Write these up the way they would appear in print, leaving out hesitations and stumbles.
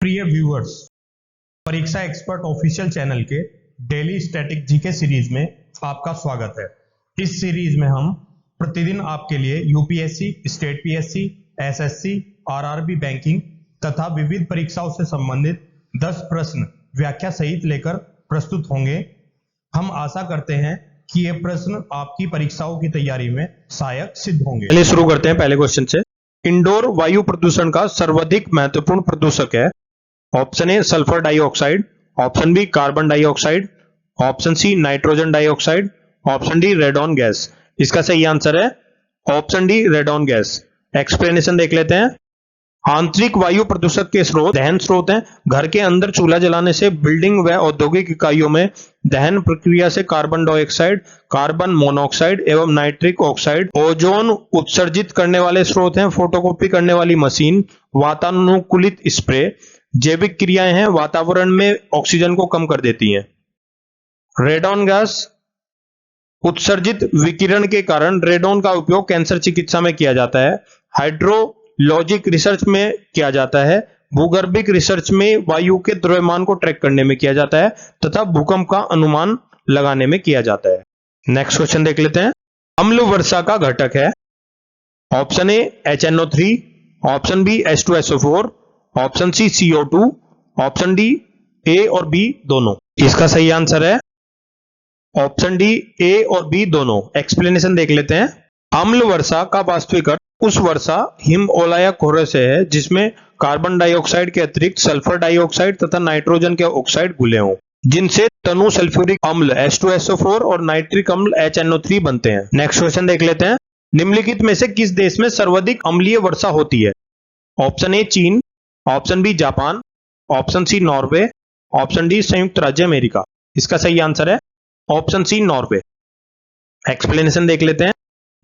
प्रिय व्यूअर्स, परीक्षा expert official channel के डेली स्टैटिक जीके सीरीज में आपका स्वागत है। इस सीरीज में हम प्रतिदिन आपके लिए UPSC, state PSC, SSC, RRB banking तथा विविध परीक्षाओं से संबंधित 10 प्रश्न व्याख्या सहित लेकर प्रस्तुत होंगे। हम आशा करते हैं कि ये प्रश्न आपकी परीक्षाओं की तैयारी में सहायक सिद्ध होंगे। चलिए शुरू करते हैं पहले क्वेश्चन से। इंडोर वायु प्रदूषण का सर्वाधिक महत्वपूर्ण प्रदूषक है। Option A sulphur dioxide, option B carbon dioxide, option C nitrogen dioxide, option D radon gas. इसका सही आंसर है option D radon gas. Explanation देख लेते हैं। आंतरिक वायु प्रदूषक के स्रोत दहन स्रोत हैं। घर के अंदर चूल्हा जलाने से, बिल्डिंग व औद्योगिक इकाइयों में दहन प्रक्रिया से कार्बन डाइऑक्साइड, कार्बन मोनोऑक्साइड एवं नाइट्रिक ऑक्साइड, ओजोन उत्सर्जित करने वाले स्रोत हैं। फोटोकॉपी करने वाली मशीन, वातानुकूलित स्प्रे। जैविक क्रियाएं हैं, वातावरण में ऑक्सीजन को कम कर देती हैं। रेडॉन गैस उत्सर्जित विकिरण के कारण रेडॉन का उपयोग कैंसर चिकित्सा में किया जाता है। हाइड्रोलॉजिक रिसर्च में किया जाता है। भूगर्भिक रिसर्च में वायु के द्रव्यमान को ट्रैक करने में किया जाता है तथा भूकंप का अनुमान लगाने में किया जाता है। नेक्स्ट क्वेश्चन देख लेते हैं। अम्ल वर्षा का घटक है। Option A HNO3, option B H2SO4, option C CO2, option D A और बी दोनों। इसका सही आंसर है ऑप्शन डी ए और बी दोनों। एक्सप्लेनेशन देख लेते हैं। अम्ल वर्षा का वास्तविक अर्थ उस वर्षा हिमओला या कोहरे से है जिसमें कार्बन डाइऑक्साइड के अतिरिक्त सल्फर डाइऑक्साइड तथा नाइट्रोजन के ऑक्साइड घुले हों, जिनसे तनु सल्फ्यूरिक अम्ल H2SO4 और नाइट्रिक अम्ल HNO3 बनते हैं। नेक्स्ट क्वेश्चन देख लेते हैं। निम्नलिखित में से किस देश में सर्वाधिक अम्लीय वर्षा होती है? ऑप्शन ए चीन, option B Japan, option C Norway, option D संयुक्त राज्य अमेरिका। इसका सही आंसर है ऑप्शन सी नॉर्वे। एक्सप्लेनेशन देख लेते हैं।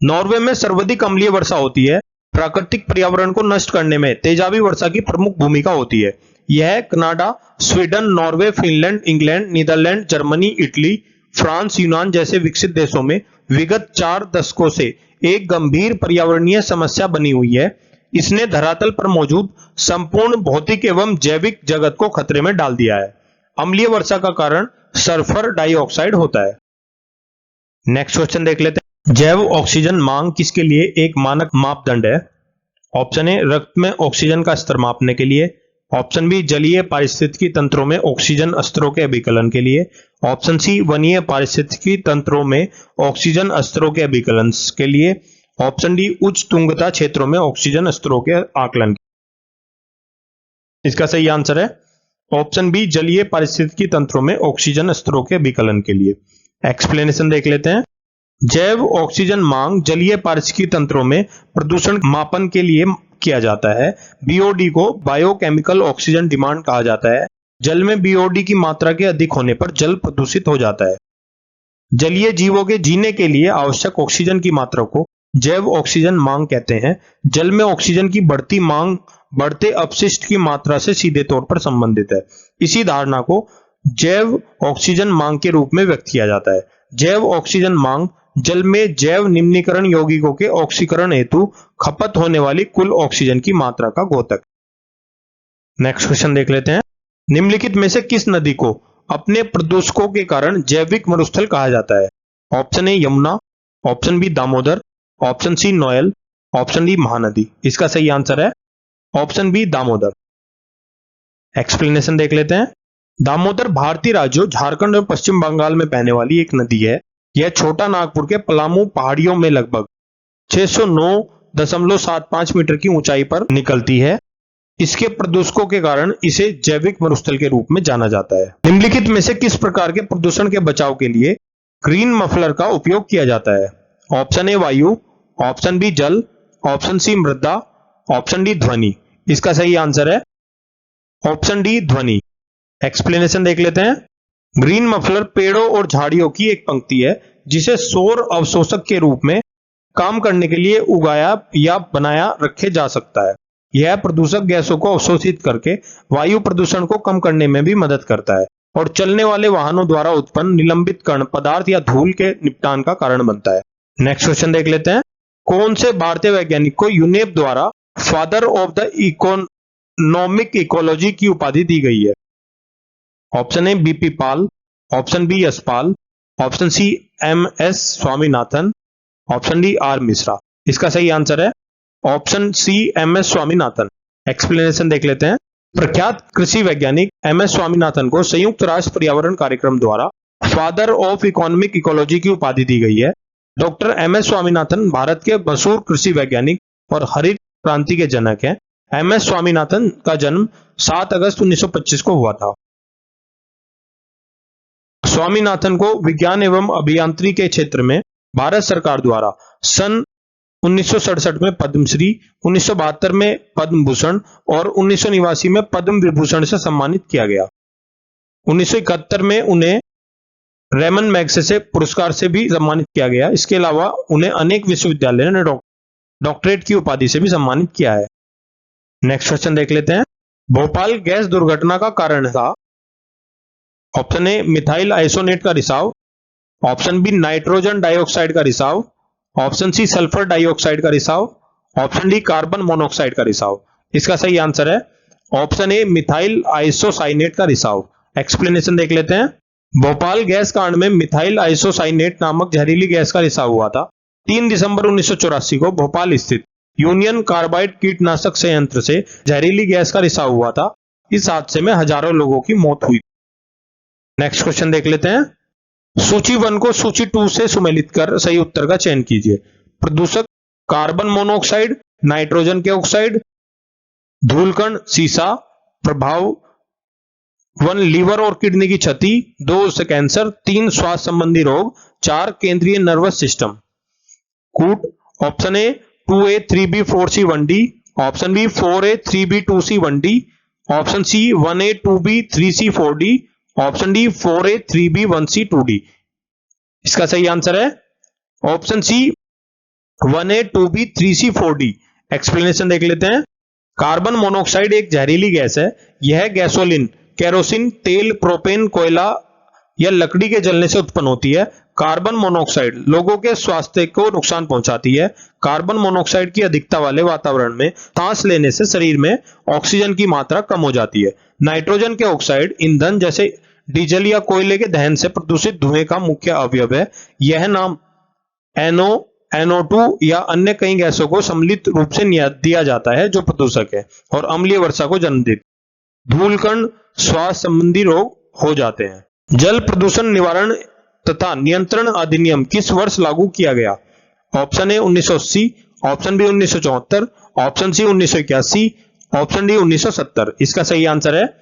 नॉर्वे में सर्वाधिक अम्लीय वर्षा होती है। प्राकृतिक पर्यावरण को नष्ट करने में तेजाबी वर्षा की प्रमुख भूमिका होती है। यह Canada, Sweden, Norway, Finland, England, Netherland, Germany, Italy, France, यूनान जैसे विकसित देशों में विगत 4 दशकों से एक गंभीर पर्यावरणीय समस्या बनी हुई है। इसने धरातल पर मौजूद संपूर्ण भौतिक एवं जैविक जगत को खतरे में डाल दिया है। अम्लीय वर्षा का कारण सल्फर डाइऑक्साइड होता है। नेक्स्ट क्वेश्चन देख लेते हैं। जैव ऑक्सीजन मांग किसके लिए एक मानक मापदंड है? ऑप्शन ए रक्त में ऑक्सीजन का स्तर मापने के लिए, ऑप्शन बी जलीय पारिस्थितिकी तंत्रों में ऑक्सीजन स्तरों के अभिकलन के लिए, ऑप्शन सी वनीय पारिस्थितिकी तंत्रों में ऑक्सीजन स्तरों के अभिकलन के लिए, ऑप्शन डी उच्च तुंगता क्षेत्रों में ऑक्सीजन स्तरों के आकलन। इसका सही आंसर है ऑप्शन बी जलीय पारिस्थितिकी तंत्रों में ऑक्सीजन स्तरों के अभिकलन के लिए। एक्सप्लेनेशन देख लेते हैं। जैव ऑक्सीजन मांग जलीय पारिस्थितिकी तंत्रों में प्रदूषण मापन के लिए किया जाता है। बीओडी को बायोकेमिकल ऑक्सीजन डिमांड कहा जाता है। जल में बीओडी की मात्रा के अधिक होने पर जल प्रदूषित हो जाता है। जलीय जीवों के जीने के लिए आवश्यक ऑक्सीजन की मात्रा को जैव ऑक्सीजन मांग कहते हैं। जल में ऑक्सीजन की बढ़ती मांग बढ़ते अपशिष्ट की मात्रा से सीधे तौर पर संबंधित है। इसी धारणा को जैव ऑक्सीजन मांग के रूप में व्यक्त किया जाता है। जैव ऑक्सीजन मांग जल में जैव निम्नीकरण यौगिकों के ऑक्सीकरण हेतु खपत होने वाली कुल ऑक्सीजन की मात्रा का द्योतक। नेक्स्ट क्वेश्चन देख लेते हैं। निम्नलिखित में से किस नदी को अपने प्रदूषकों के कारण जैविक मरुस्थल कहा जाता है? Option A Yamuna, option B Damodar, option C Noyyal, option D Mahanadi. इसका सही आंसर है ऑप्शन बी दामोदर। एक्सप्लेनेशन देख लेते हैं। दामोदर भारतीय राज्यों झारखंड और पश्चिम बंगाल में बहने वाली एक नदी है। यह छोटा नागपुर के पलामू पहाड़ियों में लगभग 609.75 मीटर की ऊंचाई पर निकलती है। इसके प्रदूषकों के कारण इसे जैविक मरुस्थल के रूप में जाना जाता है। निम्नलिखित में से किस प्रकार के प्रदूषण के बचाव के लिए ग्रीन मफलर का उपयोग किया जाता है? ऑप्शन ए वायु, ऑप्शन बी जल, ऑप्शन सी मृदा, ऑप्शन डी ध्वनि। इसका सही आंसर है ऑप्शन डी ध्वनि। एक्सप्लेनेशन देख लेते हैं। ग्रीन मफलर पेड़ों और झाड़ियों की एक पंक्ति है जिसे सौर अवशोषक के रूप में काम करने के लिए उगाया या बनाया रखे जा सकता है। यह प्रदूषक गैसों को अवशोषित करके वायु प्रदूषण को कम करने में भी मदद करता है और चलने वाले वाहनों द्वारा उत्पन्न निलंबित कण पदार्थ या धूल के निपटान का कारण बनता है। नेक्स्ट क्वेश्चन देख लेते हैं। कौन से भारतीय वैज्ञानिक को यूनेप द्वारा father of the economic ecology की उपाधि दी गई है? Option A BP Pal, option B Yashpal, option C M S Swaminathan, option D R Mishra. इसका सही आंसर है option C M S Swaminathan. Explanation देख लेते हैं। प्रख्यात कृषि वैज्ञानिक एम एस स्वामीनाथन को संयुक्त राष्ट्र पर्यावरण कार्यक्रम द्वारा फादर ऑफ इकोनॉमिक इकोलॉजी की उपाधि दी गई है। Doctor M S Swaminathan Bharat के मशहूर कृषि वैज्ञानिक और हरित क्रांति के जनक हैं। एम एस स्वामीनाथन का जन्म 7 अगस्त 1925 को हुआ था। स्वामीनाथन को विज्ञान एवं अभियांत्रिकी के क्षेत्र में भारत सरकार द्वारा सन 1967 में पद्मश्री, 1972 में पद्म भूषण और 1989 में पद्म विभूषण से सम्मानित किया गया। 1971 में उन्हें रेमन मैग्सेसे पुरस्कार से भी सम्मानित किया गया। इसके अलावा उन्हें अनेक विश्वविद्यालयों ने डॉक्टरेट की उपाधि से भी सम्मानित किया है। नेक्स्ट क्वेश्चन देख लेते हैं। भोपाल गैस दुर्घटना का कारण था? ऑप्शन ए मिथाइल आइसोनेट का रिसाव, ऑप्शन बी नाइट्रोजन डाइऑक्साइड का रिसाव, ऑप्शन सी सल्फर डाइऑक्साइड का रिसाव, ऑप्शन डी कार्बन मोनोऑक्साइड का रिसाव। इसका सही आंसर है ऑप्शन ए मिथाइल आइसोसाइनेट का रिसाव। एक्सप्लेनेशन देख लेते हैं। भोपाल गैस कांड में मिथाइल आइसोसाइनेट नामक जहरीली गैस का रिसाव हुआ था। 3 दिसंबर 1984 को भोपाल स्थित यूनियन कार्बाइड कीटनाशक संयंत्र से जहरीली गैस का रिसाव हुआ था। इस हादसे में हजारों लोगों की मौत हुई। नेक्स्ट क्वेश्चन देख लेते हैं। सूची 1 को सूची 2 से सुमेलित कर सही उत्तर का चयन कीजिए। प्रदूषक कार्बन मोनोऑक्साइड, नाइट्रोजन के ऑक्साइड, धूलकण, सीसा। प्रभाव 1 लीवर और किडनी की क्षति, 2 से कैंसर, 3 स्वास्थ्य संबंधी रोग, 4 केंद्रीय नर्वस सिस्टम। कूट। Option A 2A 3B 4C 1D, option B 4A 3B 2C 1D, option C 1A 2B 3C 4D, option D 4A 3B 1C 2D। इसका सही आंसर है option C 1A 2B 3C 4D। Explanation देख लेते हैं। Carbon monoxide एक जहरीली gas है। यह गैसोलीन, केरोसिन, तेल, प्रोपेन, कोयला या लकड़ी के जलने से उत्पन्न होती है। कार्बन मोनोऑक्साइड लोगों के स्वास्थ्य को नुकसान पहुंचाती है। कार्बन मोनोऑक्साइड की अधिकता वाले वातावरण में सांस लेने से शरीर में ऑक्सीजन की मात्रा कम हो जाती है। नाइट्रोजन के ऑक्साइड ईंधन जैसे डीजल या कोयले के दहन से प्रदूषित धुएं का मुख्य अवयव है। यह नाम NO, NO2 या अन्य कई गैसों को सम्मिलित रूप से दिया जाता है जो प्रदूषक है और अम्लीय वर्षा को जन्म देती। धूलकण स्वास्थ्य संबंधी रोग हो जाते हैं। जल प्रदूषण निवारण तथा नियंत्रण अधिनियम किस वर्ष लागू किया गया? Option A 1980, option B 1974, option C 1981, option D 1970। इसका सही आंसर है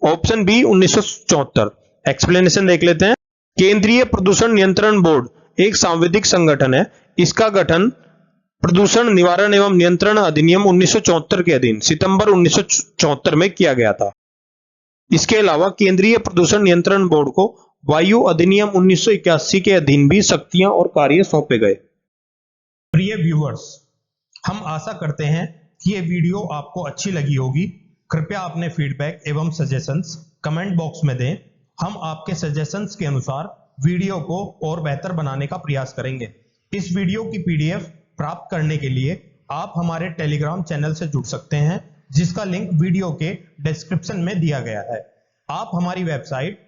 ऑप्शन बी 1974। एक्सप्लेनेशन देख लेते हैं। केंद्रीय प्रदूषण नियंत्रण बोर्ड एक सांविधिक संगठन है। इसका गठन प्रदूषण निवारण एवं नियंत्रण अधिनियम 1974 के अधीन सितंबर 1974 में किया गया था। इसके अलावा केंद्रीय प्रदूषण नियंत्रण बोर्ड को वायु अधिनियम 1981 के अधीन भी शक्तियां और कार्य सौंपे गए। प्रिय व्यूअर्स, हम आशा करते हैं कि ये वीडियो आपको अच्छी लगी होगी। कृपया अपने फीडबैक एवं सजेशंस कमेंट बॉक्स में दें। हम आपके सजेशंस के अनुसार वीडियो को और बेहतर बनाने का प्रयास करेंगे। इस वीडियो की PDF प्राप्त करने के लिए आप हमारे टेलीग्राम चैनल से जुड़ सकते हैं, जिसका लिंक वीडियो के डिस्क्रिप्शन में दिया गया है। आप हमारी वेबसाइट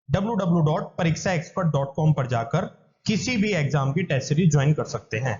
www.parikshaexpert.com पर जाकर किसी भी एग्जाम की टेस्ट सीरीज ज्वाइन कर सकते हैं।